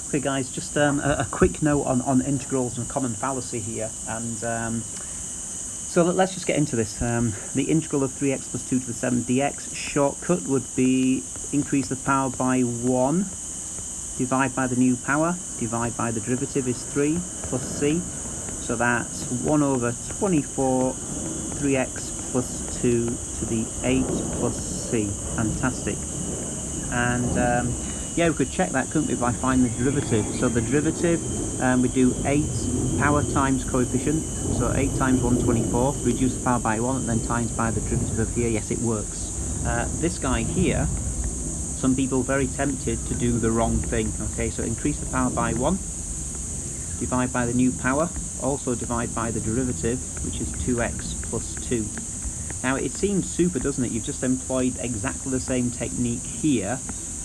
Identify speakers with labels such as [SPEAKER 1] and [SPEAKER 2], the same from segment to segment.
[SPEAKER 1] Okay guys, just a quick note on integrals and common fallacy here, and so let's just get into this. The integral of 3x plus 2 to the 7 dx, shortcut would be increase the power by 1, divide by the new power, divide by the derivative is 3 plus c, so that's 1 over 24 3x plus 2 to the 8 plus c. Fantastic. And yeah, we could check that, couldn't we, by finding the derivative. So the derivative, we do 8 power times coefficient, so 8 times 124, reduce the power by 1, and then times by the derivative of here. Yes, it works. This guy here, some people very tempted to do the wrong thing. Okay, so increase the power by 1, divide by the new power, also divide by the derivative, which is 2x plus 2. Now it seems super, doesn't it? You've just employed exactly the same technique here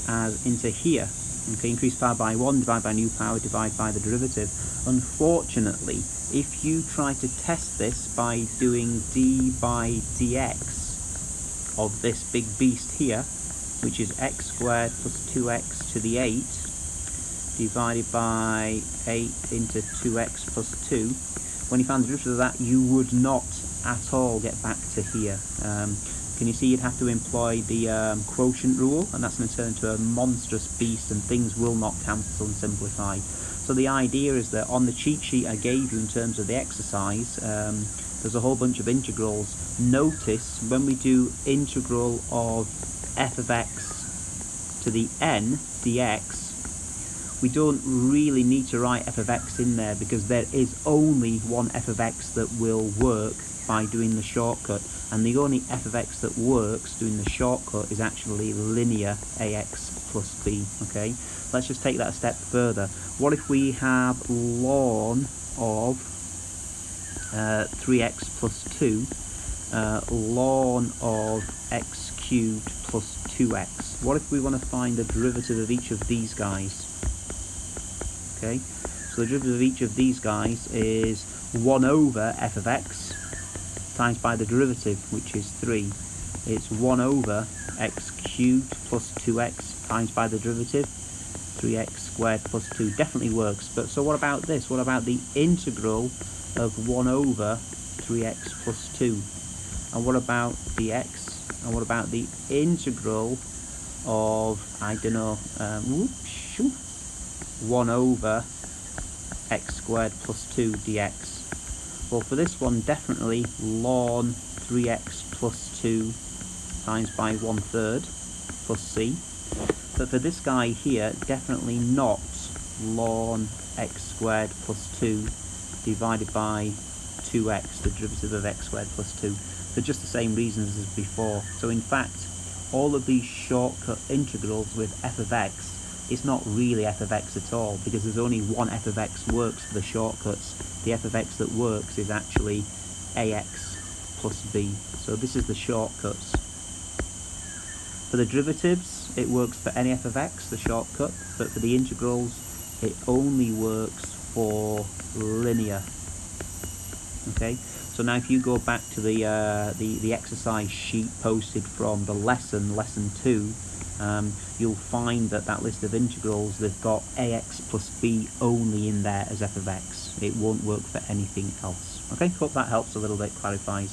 [SPEAKER 1] as into here. Okay, increase power by 1, divide by new power, divide by the derivative. Unfortunately, if you try to test this by doing d by dx of this big beast here, which is x squared plus 2x to the 8 divided by 8 into 2x plus 2, when you found the derivative of that, you would not at all get back to here. Can you see you'd have to employ the quotient rule, and that's going to turn into a monstrous beast and things will not cancel and simplify. So the idea is that on the cheat sheet I gave you in terms of the exercise, there's a whole bunch of integrals. Notice when we do integral of f of x to the n dx, we don't really need to write f of x in there because there is only one f of x that will work by doing the shortcut, and the only f of x that works doing the shortcut is actually linear ax plus b. Okay, let's just take that a step further. What if we have ln of 3x plus 2 ln of x cubed plus 2x? What if we want to find the derivative of each of these guys? Okay, so the derivative of each of these guys is 1 over f of x times by the derivative, which is 3. It's 1 over x cubed plus 2x times by the derivative, 3x squared plus 2. Definitely works. But so what about this? What about the integral of 1 over 3x plus 2? And what about the x? And what about the integral of, I don't know, 1 over x squared plus 2 dx? Well, for this one, definitely ln 3x plus 2 times by 1/3 plus c. But for this guy here, definitely not ln x squared plus 2 divided by 2x, the derivative of x squared plus 2, for just the same reasons as before. So in fact, all of these shortcut integrals with f of x, it's not really f of x at all, because there's only one f of x works for the shortcuts. The f of x that works is actually ax plus b. So this is the shortcuts. For the derivatives, it works for any f of x, the shortcut, but for the integrals, it only works for linear. Okay, so now if you go back to the exercise sheet posted from the lesson 2, you'll find that list of integrals, they've got ax plus b only in there as f of x. It won't work for anything else. Okay, hope that helps a little bit, clarifies.